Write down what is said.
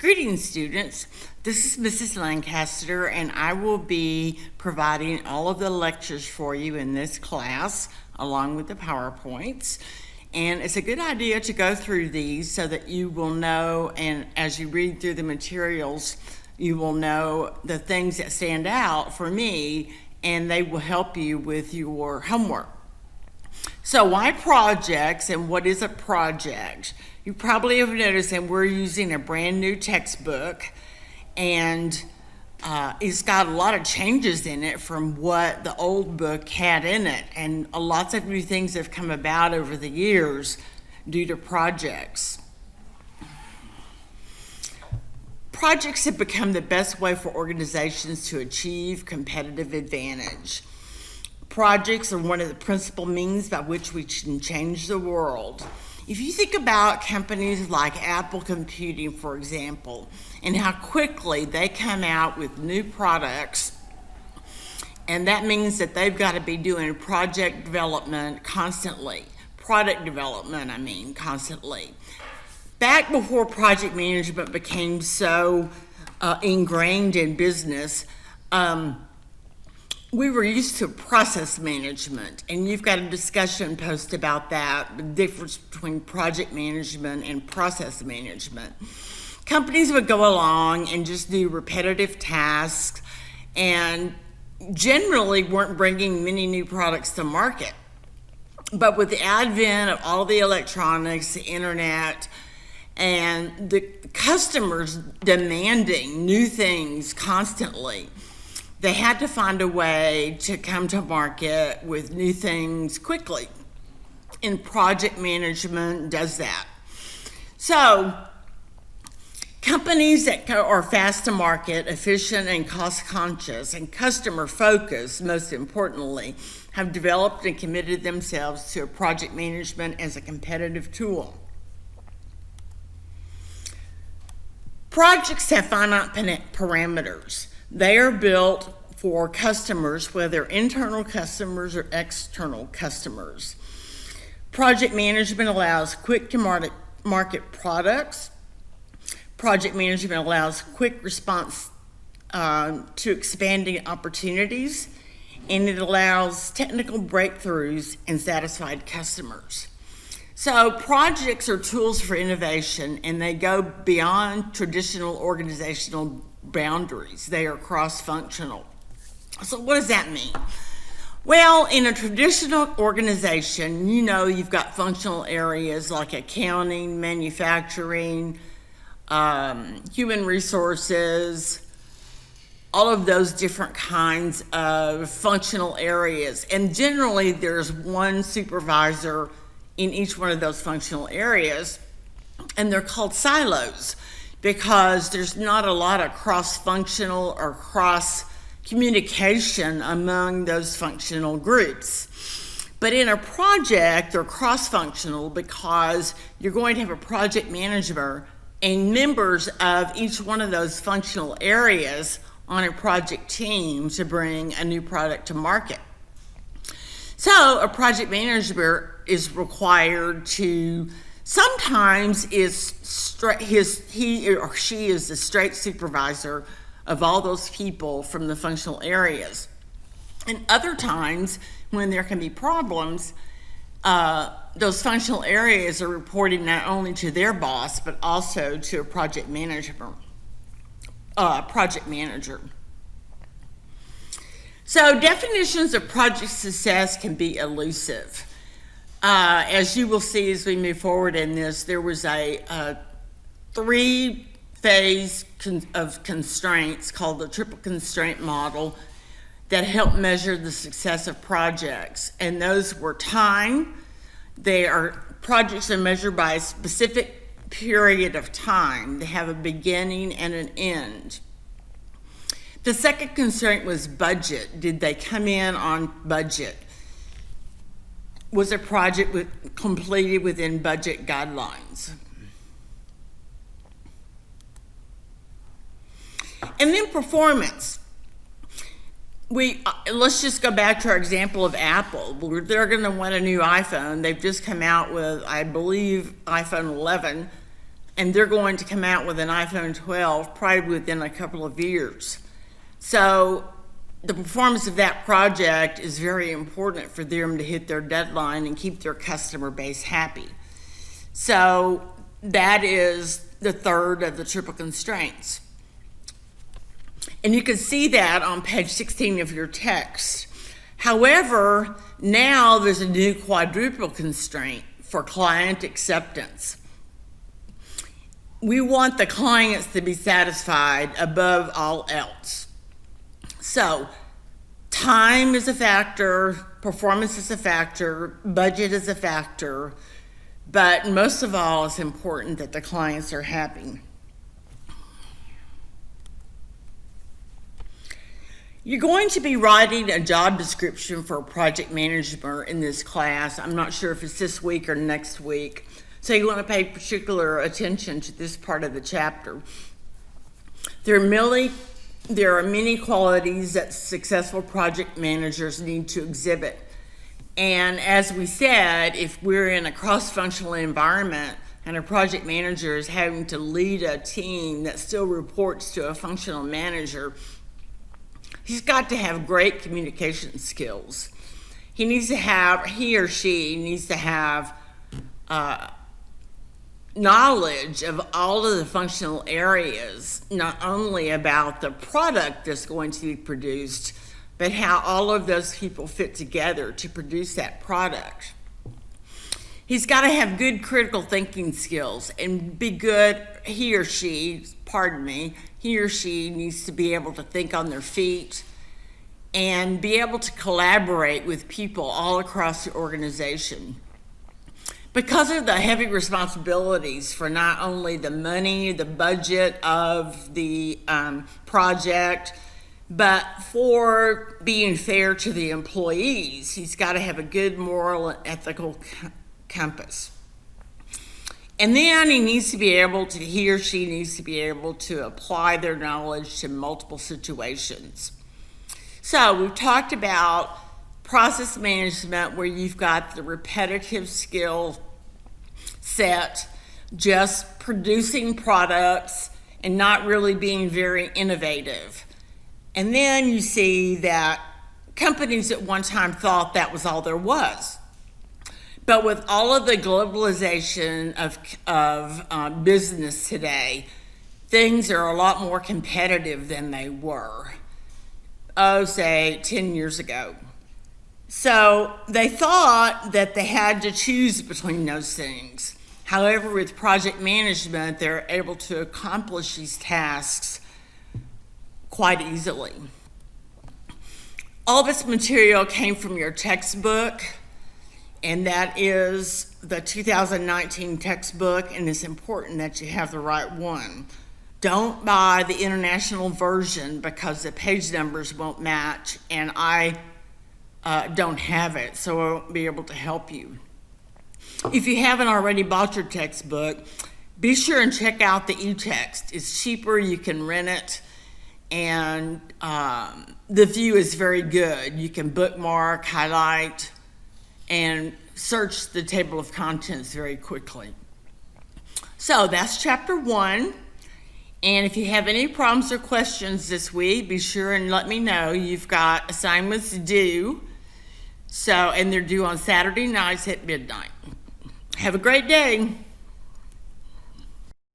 Greetings, students. This is Mrs. Lancaster, and I will be providing all of the lectures for you in this class, along with the PowerPoints. And it's a good idea to go through these so that you will know, and as you read through the materials, you will know the things that stand out for me, and they will help you with your homework. So why projects, and what is a project? You probably have noticed that we're using a brand new textbook, and it's got a lot of changes in it from what the old book had in it, and lots of new things have come about over the years due to projects. Projects have become the best way for organizations to achieve competitive advantage. Projects are one of the principal means by which we can change the world. If you think about companies like Apple Computing, for example, and how quickly they come out with new products, and that means that they've got to be doing product development constantly. Back before project management became so ingrained in business, we were used to process management, and you've got a discussion post about that, the difference between project management and process management. Companies would go along and just do repetitive tasks and generally weren't bringing many new products to market. But with the advent of all the electronics, the internet, and the customers demanding new things constantly, they had to find a way to come to market with new things quickly. And project management does that. So, companies that are fast to market, efficient and cost conscious, and customer focused, most importantly, have developed and committed themselves to project management as a competitive tool. Projects have finite parameters. They are built for customers, whether internal customers or external customers. Project management allows quick to market products. Project management allows quick response to expanding opportunities, and it allows technical breakthroughs and satisfied customers. So projects are tools for innovation, and they go beyond traditional organizational boundaries. They are cross-functional. So what does that mean? Well, in a traditional organization, you've got functional areas like accounting, manufacturing, human resources, all of those different kinds of functional areas. And generally, there's one supervisor in each one of those functional areas, and they're called silos because there's not a lot of cross-functional or cross-communication among those functional groups. But in a project, they're cross-functional because you're going to have a project manager and members of each one of those functional areas on a project team to bring a new product to market. So a project manager is required to, sometimes he or she is the straight supervisor of all those people from the functional areas. And other times, when there can be problems, those functional areas are reporting not only to their boss, but also to a project manager. So definitions of project success can be elusive. As you will see as we move forward in this, there was a three-phase of constraints called the triple constraint model that helped measure the success of projects. And those were time. Projects are measured by a specific period of time. They have a beginning and an end. The second constraint was budget. Did they come in on budget? Was a project completed within budget guidelines? And then performance. Let's just go back to our example of Apple. They're going to want a new iPhone. They've just come out with, I believe, iPhone 11, and they're going to come out with an iPhone 12 probably within a couple of years. So the performance of that project is very important for them to hit their deadline and keep their customer base happy. So that is the third of the triple constraints. And you can see that on page 16 of your text. However, now there's a new quadruple constraint for client acceptance. We want the clients to be satisfied above all else. So, time is a factor, performance is a factor, budget is a factor, but most of all, it's important that the clients are happy. You're going to be writing a job description for a project manager in this class. I'm not sure if it's this week or next week, so you want to pay particular attention to this part of the chapter. There are many qualities that successful project managers need to exhibit. And as we said, if we're in a cross-functional environment and a project manager is having to lead a team that still reports to a functional manager, he's got to have great communication skills. He or she needs to have knowledge of all of the functional areas, not only about the product that's going to be produced, but how all of those people fit together to produce that product. He's got to have good critical thinking skills and be good, he or she needs to be able to think on their feet and be able to collaborate with people all across the organization. Because of the heavy responsibilities for not only the money, the budget of the project, but for being fair to the employees, he's got to have a good moral and ethical compass. And then he or she needs to be able to apply their knowledge to multiple situations. So we've talked about process management, where you've got the repetitive skill set, just producing products and not really being very innovative. And then you see that companies at one time thought that was all there was. But with all of the globalization of business today, things are a lot more competitive than they were, say 10 years ago. So they thought that they had to choose between those things. However, with project management, they're able to accomplish these tasks quite easily. All this material came from your textbook, and that is the 2019 textbook, and it's important that you have the right one. Don't buy the international version because the page numbers won't match, and I don't have it, so I won't be able to help you. If you haven't already bought your textbook, be sure and check out the e-text. It's cheaper, you can rent it, and the view is very good. You can bookmark, highlight, and search the table of contents very quickly. So that's chapter 1. And if you have any problems or questions this week, be sure and let me know. You've got assignments due. And they're due on Saturday nights at midnight. Have a great day.